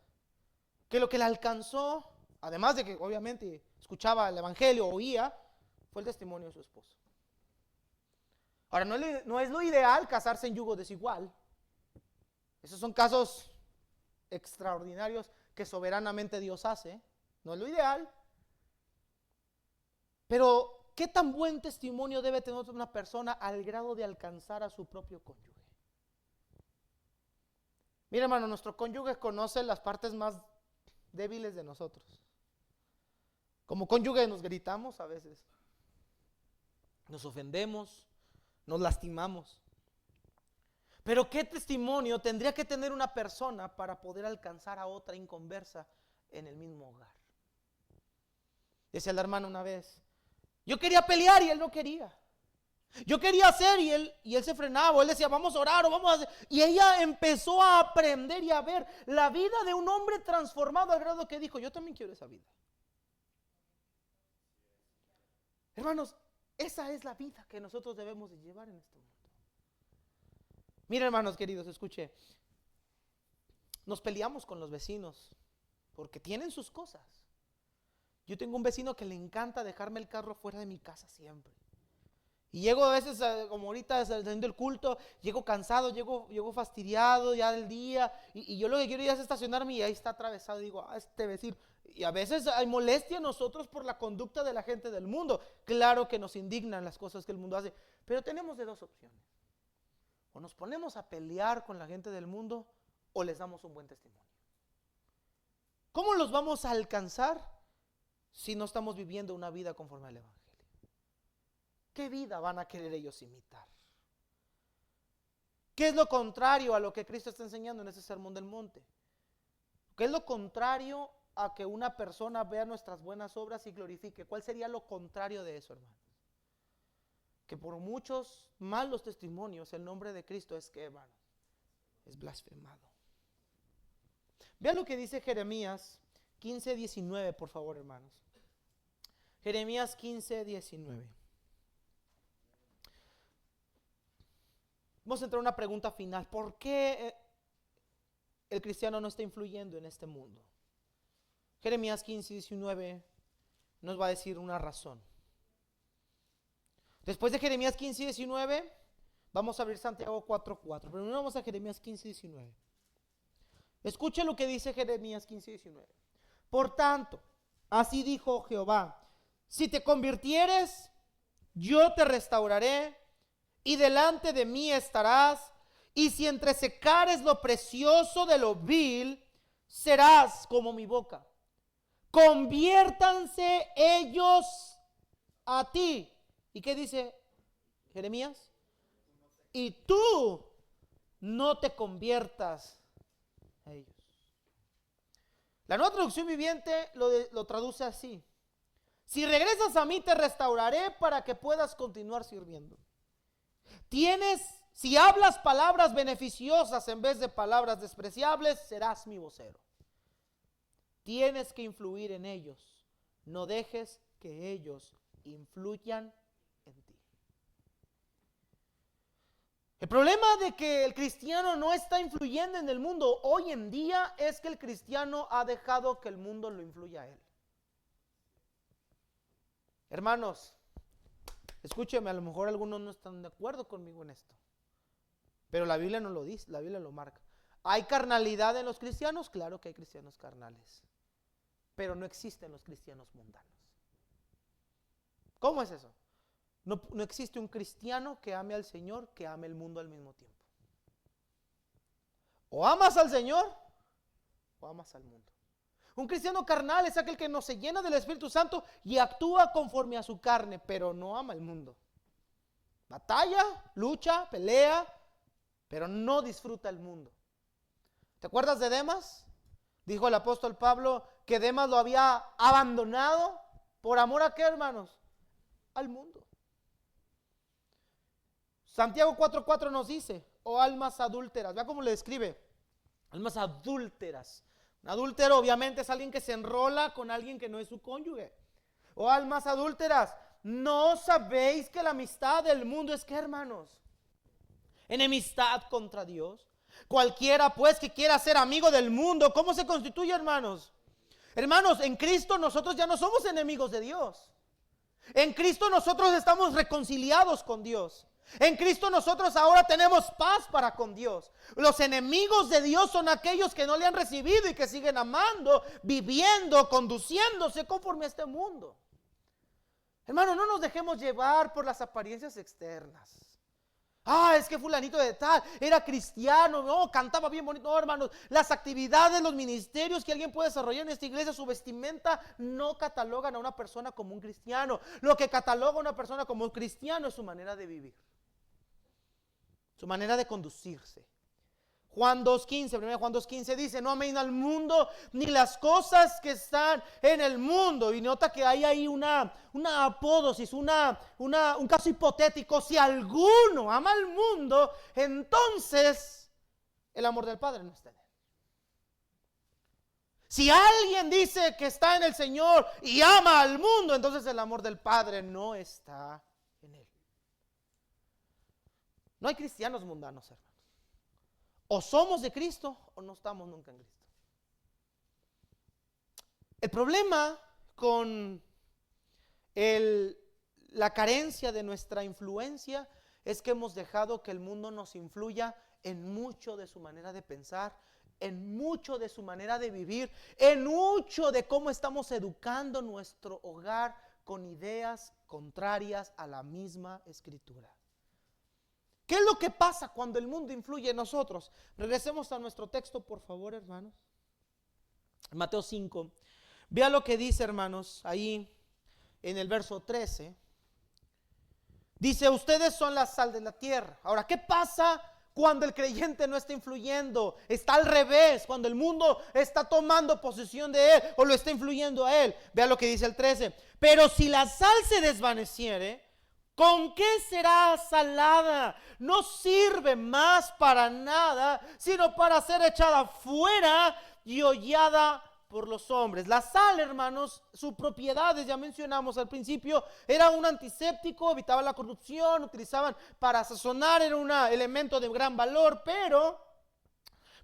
que lo que la alcanzó, además de que obviamente escuchaba el Evangelio, oía, fue el testimonio de su esposo. Ahora, no es lo ideal casarse en yugo desigual. Esos son casos extraordinarios que soberanamente Dios hace. No es lo ideal. Pero ¿qué tan buen testimonio debe tener una persona al grado de alcanzar a su propio cónyuge? Mira, hermano, nuestro cónyuge conoce las partes más débiles de nosotros. Como cónyuge nos gritamos a veces, nos ofendemos, nos lastimamos. Pero ¿qué testimonio tendría que tener una persona para poder alcanzar a otra inconversa en el mismo hogar? Decía la hermana una vez, yo quería pelear y él no quería. Yo quería hacer y él se frenaba. Él decía, vamos a orar o vamos a hacer. Y ella empezó a aprender y a ver la vida de un hombre transformado al grado que dijo, yo también quiero esa vida. Hermanos, esa es la vida que nosotros debemos de llevar en este mundo. Mira, hermanos queridos, escuche. Nos peleamos con los vecinos porque tienen sus cosas. Yo tengo un vecino que le encanta dejarme el carro fuera de mi casa siempre. Y llego a veces, como ahorita saliendo del culto, llego cansado, llego fastidiado ya del día. Y yo lo que quiero ya es estacionarme y ahí está atravesado. Y digo, este vecino. Y a veces hay molestia en nosotros por la conducta de la gente del mundo. Claro que nos indignan las cosas que el mundo hace. Pero tenemos de dos opciones. O nos ponemos a pelear con la gente del mundo o les damos un buen testimonio. ¿Cómo los vamos a alcanzar si no estamos viviendo una vida conforme al Evangelio? ¿Qué vida van a querer ellos imitar? ¿Qué es lo contrario a lo que Cristo está enseñando en ese sermón del monte? ¿Qué es lo contrario a que una persona vea nuestras buenas obras y glorifique? ¿Cuál sería lo contrario de eso, hermanos? Que por muchos malos testimonios el nombre de Cristo es que, hermanos, es blasfemado. Vean lo que dice Jeremías 15:19, por favor, hermanos. Jeremías 15:19. Vamos a entrar a una pregunta final. ¿Por qué el cristiano no está influyendo en este mundo? Jeremías 15:19 nos va a decir una razón. Después de Jeremías 15:19, vamos a abrir Santiago 4:4. Primero vamos a Jeremías 15:19. Escuche lo que dice Jeremías 15:19. Por tanto, así dijo Jehová, si te convirtieres, yo te restauraré y delante de mí estarás, y si entresecares lo precioso de lo vil, serás como mi boca. Conviértanse ellos a ti. ¿Y qué dice Jeremías? Y tú no te conviertas a ellos. La Nueva Traducción Viviente lo traduce así: si regresas a mí te restauraré para que puedas continuar sirviendo. Si hablas palabras beneficiosas en vez de palabras despreciables, serás mi vocero. Tienes que influir en ellos. No dejes que ellos influyan en ti. El problema de que el cristiano no está influyendo en el mundo hoy en día es que el cristiano ha dejado que el mundo lo influya a él. Hermanos, escúcheme, a lo mejor algunos no están de acuerdo conmigo en esto, pero la Biblia no lo dice, la Biblia lo marca. ¿Hay carnalidad en los cristianos? Claro que hay cristianos carnales, pero no existen los cristianos mundanos. ¿Cómo es eso? No existe un cristiano que ame al Señor, que ame el mundo al mismo tiempo. O amas al Señor o amas al mundo. Un cristiano carnal es aquel que no se llena del Espíritu Santo y actúa conforme a su carne, pero no ama el mundo. Batalla, lucha, pelea, pero no disfruta el mundo. ¿Te acuerdas de Demas? Dijo el apóstol Pablo que Demas lo había abandonado por amor a ¿qué, hermanos? Al mundo. Santiago 4:4 nos dice, oh almas adúlteras, vea cómo le describe, almas adúlteras. Un adúltero obviamente es alguien que se enrola con alguien que no es su cónyuge. Oh almas adúlteras, ¿no sabéis que la amistad del mundo es qué, hermanos? Enemistad contra Dios. Cualquiera pues que quiera ser amigo del mundo, ¿cómo se constituye, hermanos? Hermanos, en Cristo nosotros ya no somos enemigos de Dios. En Cristo nosotros estamos reconciliados con Dios. En Cristo nosotros ahora tenemos paz para con Dios. Los enemigos de Dios son aquellos que no le han recibido y que siguen amando, viviendo, conduciéndose conforme a este mundo. Hermano, no nos dejemos llevar por las apariencias externas. Es que fulanito de tal era cristiano, no, cantaba bien bonito. No, hermanos, las actividades, los ministerios que alguien puede desarrollar en esta iglesia, su vestimenta, no catalogan a una persona como un cristiano. Lo que cataloga a una persona como un cristiano es su manera de vivir, su manera de conducirse. Juan 2:15, 1 Juan 2:15 dice, no amen al mundo ni las cosas que están en el mundo. Y nota que hay ahí una apódosis, un caso hipotético. Si alguno ama al mundo, entonces el amor del Padre no está en él. Si alguien dice que está en el Señor y ama al mundo, entonces el amor del Padre no está en él. No hay cristianos mundanos, hermanos. O somos de Cristo o no estamos nunca en Cristo. El problema con la carencia de nuestra influencia es que hemos dejado que el mundo nos influya en mucho de su manera de pensar, en mucho de su manera de vivir, en mucho de cómo estamos educando nuestro hogar con ideas contrarias a la misma Escritura. ¿Qué es lo que pasa cuando el mundo influye en nosotros? Regresemos a nuestro texto, por favor, hermanos. Mateo 5. Vea lo que dice, hermanos, ahí en el verso 13. Dice, ustedes son la sal de la tierra. Ahora, ¿qué pasa cuando el creyente no está influyendo? Está al revés, cuando el mundo está tomando posesión de él o lo está influyendo a él. Vea lo que dice el 13. Pero si la sal se desvaneciere, ¿con qué será salada? No sirve más para nada, sino para ser echada fuera y hollada por los hombres. La sal, hermanos, sus propiedades, ya mencionamos al principio, era un antiséptico, evitaba la corrupción, utilizaban para sazonar, era un elemento de gran valor, pero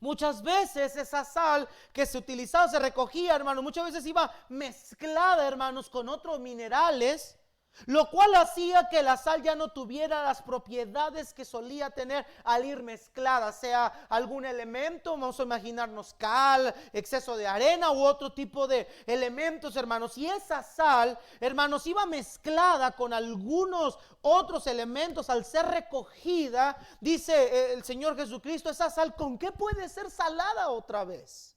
muchas veces esa sal que se utilizaba, se recogía, hermanos, muchas veces iba mezclada, hermanos, con otros minerales, lo cual hacía que la sal ya no tuviera las propiedades que solía tener al ir mezclada, sea algún elemento, vamos a imaginarnos cal, exceso de arena u otro tipo de elementos, hermanos. Y esa sal, hermanos, iba mezclada con algunos otros elementos al ser recogida, dice el Señor Jesucristo, esa sal, ¿con qué puede ser salada otra vez?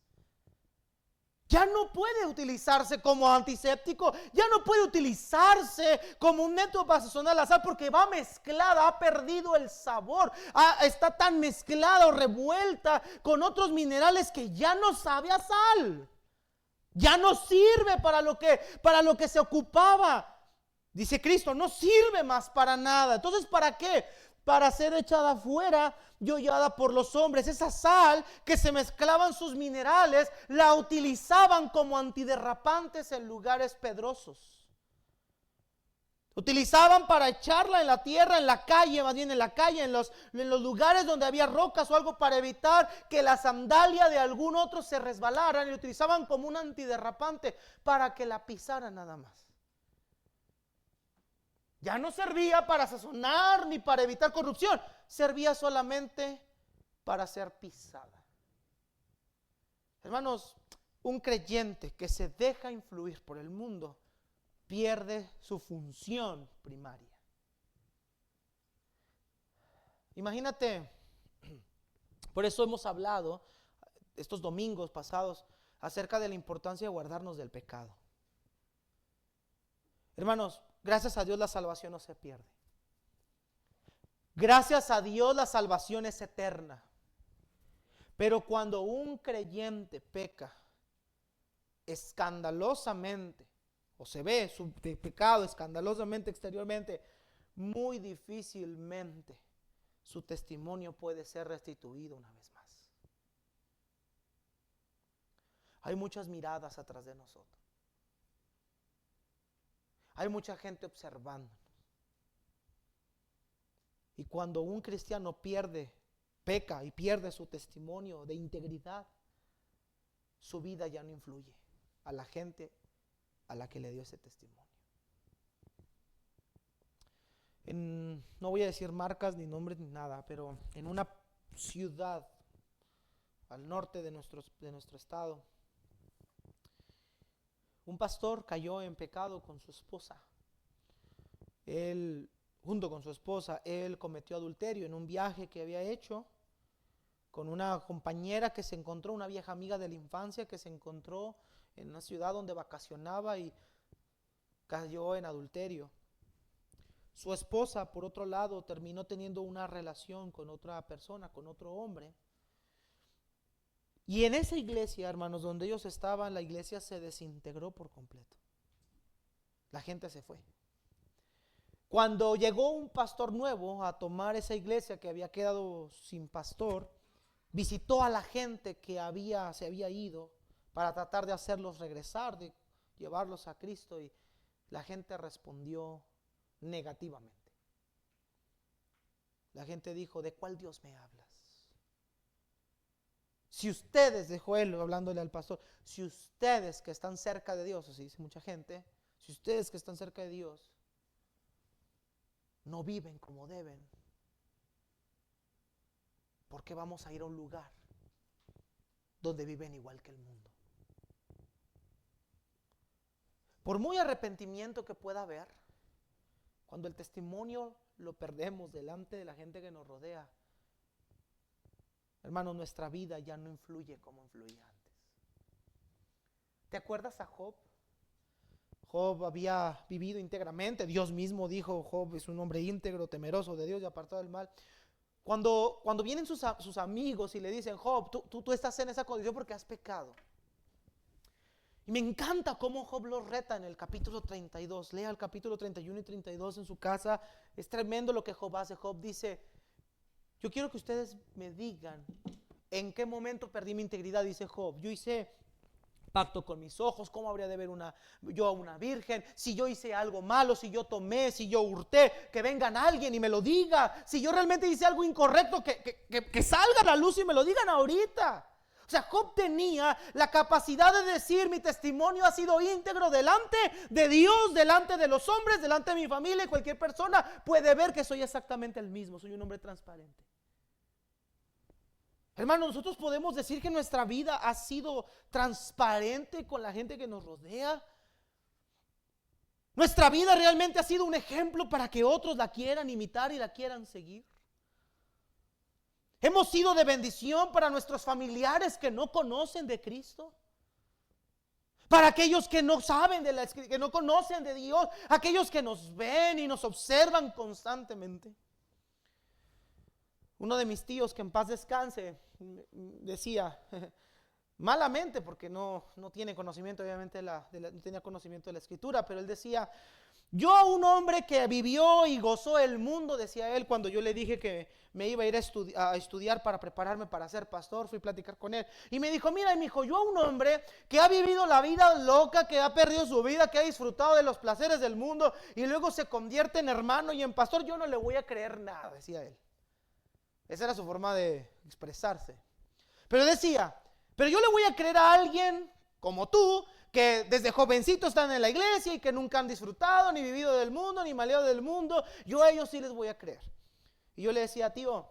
Ya no puede utilizarse como antiséptico, ya no puede utilizarse como un método para sazonar la sal porque va mezclada, ha perdido el sabor, está tan mezclada o revuelta con otros minerales que ya no sabe a sal, ya no sirve para lo que se ocupaba. Dice Cristo, no sirve más para nada. Entonces, ¿para qué? Para ser echada fuera y hollada por los hombres. Esa sal que se mezclaban sus minerales, la utilizaban como antiderrapantes en lugares pedrosos. Utilizaban para echarla en la tierra, en la calle, más bien en la calle, en los lugares donde había rocas o algo para evitar que la sandalia de algún otro se resbalara. Y lo utilizaban como un antiderrapante para que la pisara nada más. Ya no servía para sazonar ni para evitar corrupción, servía solamente para ser pisada. Hermanos, un creyente que se deja influir por el mundo pierde su función primaria. Imagínate, por eso hemos hablado estos domingos pasados acerca de la importancia de guardarnos del pecado. Hermanos, gracias a Dios la salvación no se pierde. Gracias a Dios la salvación es eterna. Pero cuando un creyente peca escandalosamente, o se ve su pecado escandalosamente exteriormente, muy difícilmente su testimonio puede ser restituido una vez más. Hay muchas miradas atrás de nosotros. Hay mucha gente observándonos. Y cuando un cristiano peca y pierde su testimonio de integridad, su vida ya no influye a la gente a la que le dio ese testimonio. No voy a decir marcas ni nombres ni nada, pero en una ciudad al norte de nuestro estado, un pastor cayó en pecado con su esposa. Junto con su esposa, él cometió adulterio en un viaje que había hecho con una compañera que se encontró, una vieja amiga de la infancia que se encontró en una ciudad donde vacacionaba y cayó en adulterio. Su esposa, por otro lado, terminó teniendo una relación con otra persona, con otro hombre. Y en esa iglesia, hermanos, donde ellos estaban, la iglesia se desintegró por completo. La gente se fue. Cuando llegó un pastor nuevo a tomar esa iglesia que había quedado sin pastor, visitó a la gente que se había ido para tratar de hacerlos regresar, de llevarlos a Cristo, y la gente respondió negativamente. La gente dijo: ¿de cuál Dios me hablas? Si ustedes, dijo él hablándole al pastor, si ustedes que están cerca de Dios, así dice mucha gente, si ustedes que están cerca de Dios no viven como deben, ¿por qué vamos a ir a un lugar donde viven igual que el mundo? Por muy arrepentimiento que pueda haber, cuando el testimonio lo perdemos delante de la gente que nos rodea, hermano, nuestra vida ya no influye como influía antes. ¿Te acuerdas a Job? Job había vivido íntegramente. Dios mismo dijo: Job es un hombre íntegro, temeroso de Dios y apartado del mal. Cuando vienen sus amigos y le dicen: Job, tú estás en esa condición porque has pecado. Y me encanta cómo Job lo reta en el capítulo 32. Lea el capítulo 31 y 32 en su casa. Es tremendo lo que Job hace. Job dice: yo quiero que ustedes me digan en qué momento perdí mi integridad. Dice Job: yo hice pacto con mis ojos. ¿Cómo habría de ver yo a una virgen? Si yo hice algo malo, si yo tomé, si yo hurté, que vengan alguien y me lo diga. Si yo realmente hice algo incorrecto, que salga a la luz y me lo digan ahorita. O sea, Job tenía la capacidad de decir: mi testimonio ha sido íntegro delante de Dios, delante de los hombres, delante de mi familia, y cualquier persona puede ver que soy exactamente el mismo, soy un hombre transparente. Hermano, nosotros podemos decir que nuestra vida ha sido transparente con la gente que nos rodea. Nuestra vida realmente ha sido un ejemplo para que otros la quieran imitar y la quieran seguir. Hemos sido de bendición para nuestros familiares que no conocen de Cristo, para aquellos que no saben que no conocen de Dios, aquellos que nos ven y nos observan constantemente. Uno de mis tíos, que en paz descanse, decía, malamente, porque no tiene conocimiento, obviamente, no tenía conocimiento de la Escritura, pero él decía: yo, a un hombre que vivió y gozó el mundo, decía él, cuando yo le dije que me iba a ir a estudiar para prepararme para ser pastor, fui a platicar con él y me dijo: mira, mijo, yo, a un hombre que ha vivido la vida loca, que ha perdido su vida, que ha disfrutado de los placeres del mundo y luego se convierte en hermano y en pastor, yo no le voy a creer nada, decía él. Esa era su forma de expresarse. Pero decía: pero yo le voy a creer a alguien como tú, que desde jovencito están en la iglesia y que nunca han disfrutado, ni vivido del mundo, ni maleado del mundo. Yo a ellos sí les voy a creer. Y yo le decía: tío,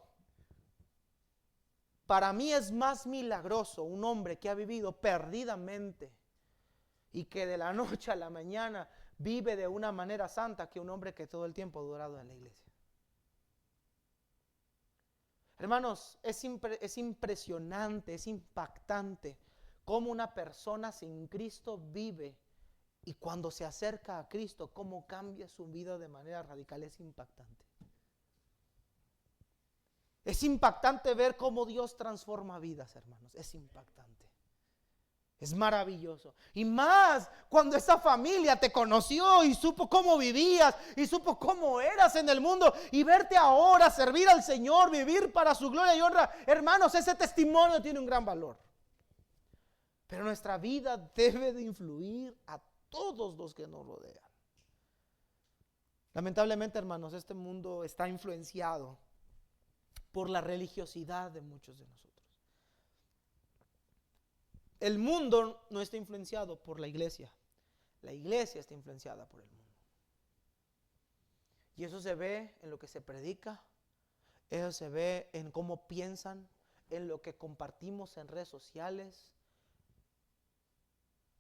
Para mí es más milagroso un hombre que ha vivido perdidamente y que de la noche a la mañana vive de una manera santa que un hombre que todo el tiempo ha durado en la iglesia. Hermanos, es impresionante, es impactante cómo una persona sin Cristo vive, y cuando se acerca a Cristo, cómo cambia su vida de manera radical. Es impactante. Es impactante ver cómo Dios transforma vidas, hermanos. Es impactante. Es maravilloso. Y más cuando esa familia te conoció y supo cómo vivías y supo cómo eras en el mundo, y verte ahora servir al Señor, vivir para su gloria y honra. Hermanos, ese testimonio tiene un gran valor. Pero nuestra vida debe de influir a todos los que nos rodean. Lamentablemente, hermanos, este mundo está influenciado por la religiosidad de muchos de nosotros. El mundo no está influenciado por la iglesia está influenciada por el mundo. Y eso se ve en lo que se predica, eso se ve en cómo piensan, en lo que compartimos en redes sociales.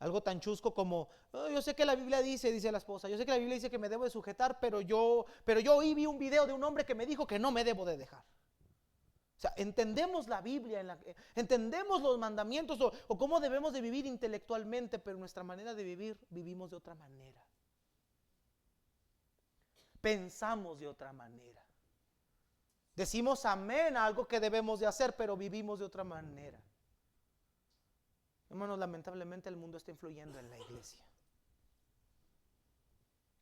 Algo tan chusco como, oh, yo sé que la Biblia dice la esposa, yo sé que la Biblia dice que me debo de sujetar, pero yo hoy vi un video de un hombre que me dijo que no me debo de dejar. O sea, entendemos la Biblia, entendemos los mandamientos o cómo debemos de vivir intelectualmente, pero nuestra manera de vivir, vivimos de otra manera. Pensamos de otra manera. Decimos amén a algo que debemos de hacer, pero vivimos de otra manera. Hermanos, lamentablemente el mundo está influyendo en la iglesia.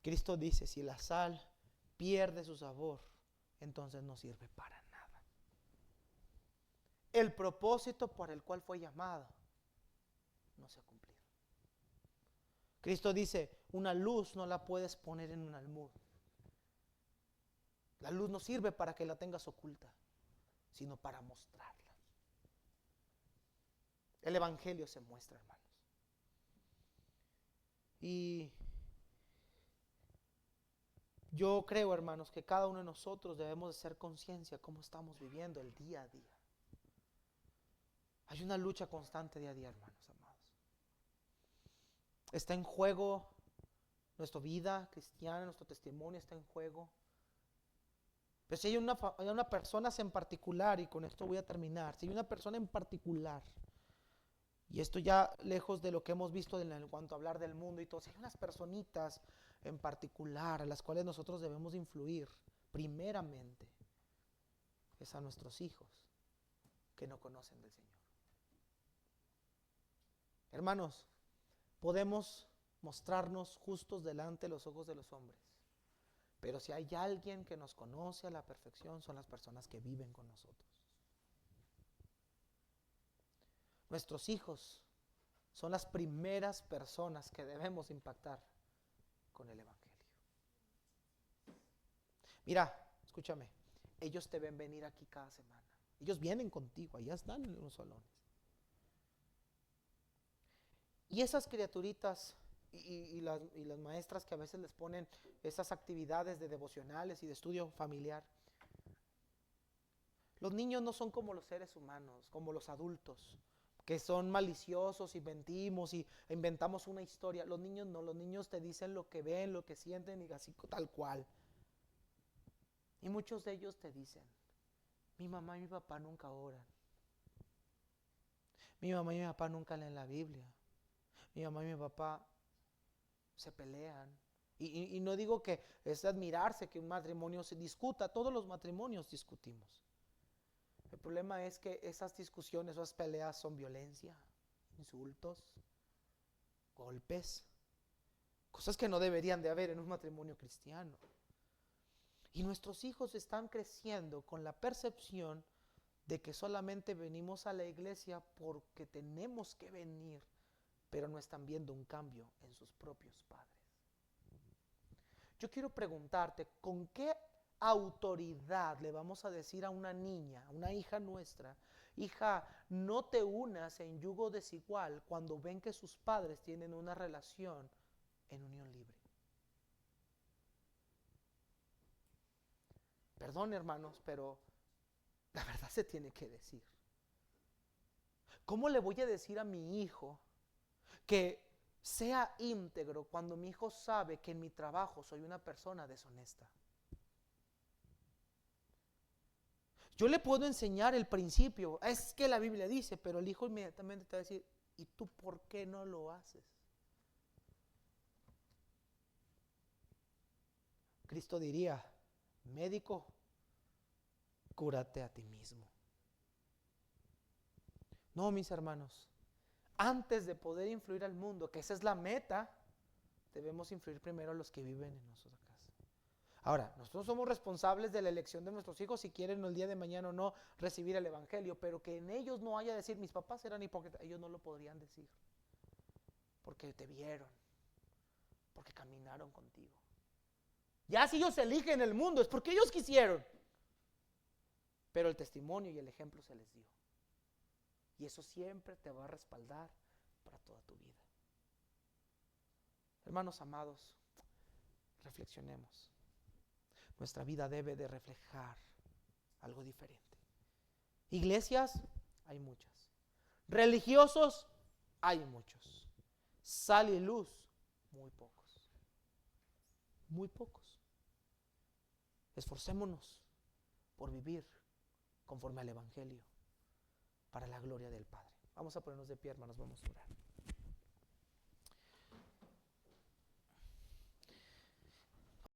Cristo dice, si la sal pierde su sabor, entonces no sirve para nada. El propósito por el cual fue llamado no se ha cumplido. Cristo dice, una luz no la puedes poner en un almud. La luz no sirve para que la tengas oculta, sino para mostrarla. El evangelio se muestra, hermanos. Y yo creo, hermanos, que cada uno de nosotros debemos de ser conciencia cómo estamos viviendo el día a día. Hay una lucha constante día a día, hermanos amados. Está en juego nuestra vida cristiana, nuestro testimonio está en juego. Pero si hay una persona en particular, y con esto voy a terminar, si hay una persona en particular, y esto ya lejos de lo que hemos visto en cuanto a hablar del mundo y todo, si hay unas personitas en particular a las cuales nosotros debemos influir, primeramente, es a nuestros hijos que no conocen del Señor. Hermanos, podemos mostrarnos justos delante de los ojos de los hombres, pero si hay alguien que nos conoce a la perfección, son las personas que viven con nosotros. Nuestros hijos son las primeras personas que debemos impactar con el evangelio. Mira, escúchame, ellos te ven venir aquí cada semana. Ellos vienen contigo, allá están en los salones. Y esas criaturitas y las maestras que a veces les ponen esas actividades de devocionales y de estudio familiar, los niños no son como los seres humanos, como los adultos, que son maliciosos y mentimos y inventamos una historia. Los niños no, los niños te dicen lo que ven, lo que sienten y así tal cual. Y muchos de ellos te dicen, mi mamá y mi papá nunca oran. Mi mamá y mi papá nunca leen la Biblia. Mi mamá y mi papá se pelean. Y no digo que es admirarse que un matrimonio se discuta, todos los matrimonios discutimos. El problema es que esas discusiones, esas peleas son violencia, insultos, golpes, cosas que no deberían de haber en un matrimonio cristiano. Y nuestros hijos están creciendo con la percepción de que solamente venimos a la iglesia porque tenemos que venir, pero no están viendo un cambio en sus propios padres. Yo quiero preguntarte, ¿con qué autoridad le vamos a decir a una niña, a una hija nuestra, hija, no te unas en yugo desigual cuando ven que sus padres tienen una relación en unión libre? Perdón, hermanos, pero la verdad se tiene que decir. ¿Cómo le voy a decir a mi hijo que sea íntegro cuando mi hijo sabe que en mi trabajo soy una persona deshonesta? Yo le puedo enseñar el principio, es que la Biblia dice, pero el hijo inmediatamente te va a decir, ¿y tú por qué no lo haces? Cristo diría, médico, cúrate a ti mismo. No, mis hermanos, antes de poder influir al mundo, que esa es la meta, debemos influir primero a los que viven en nuestra casa. Ahora, nosotros somos responsables de la elección de nuestros hijos si quieren el día de mañana o no recibir el evangelio, pero que en ellos no haya decir, mis papás eran hipócritas, ellos no lo podrían decir, porque te vieron, porque caminaron contigo. Ya si ellos eligen el mundo es porque ellos quisieron, pero el testimonio y el ejemplo se les dio. Y eso siempre te va a respaldar para toda tu vida. Hermanos amados, reflexionemos. Nuestra vida debe de reflejar algo diferente. Iglesias, hay muchas. Religiosos, hay muchos. Sal y luz, muy pocos. Muy pocos. Esforcémonos por vivir conforme al Evangelio, para la gloria del Padre. Vamos a ponernos de pie, hermanos, vamos a orar.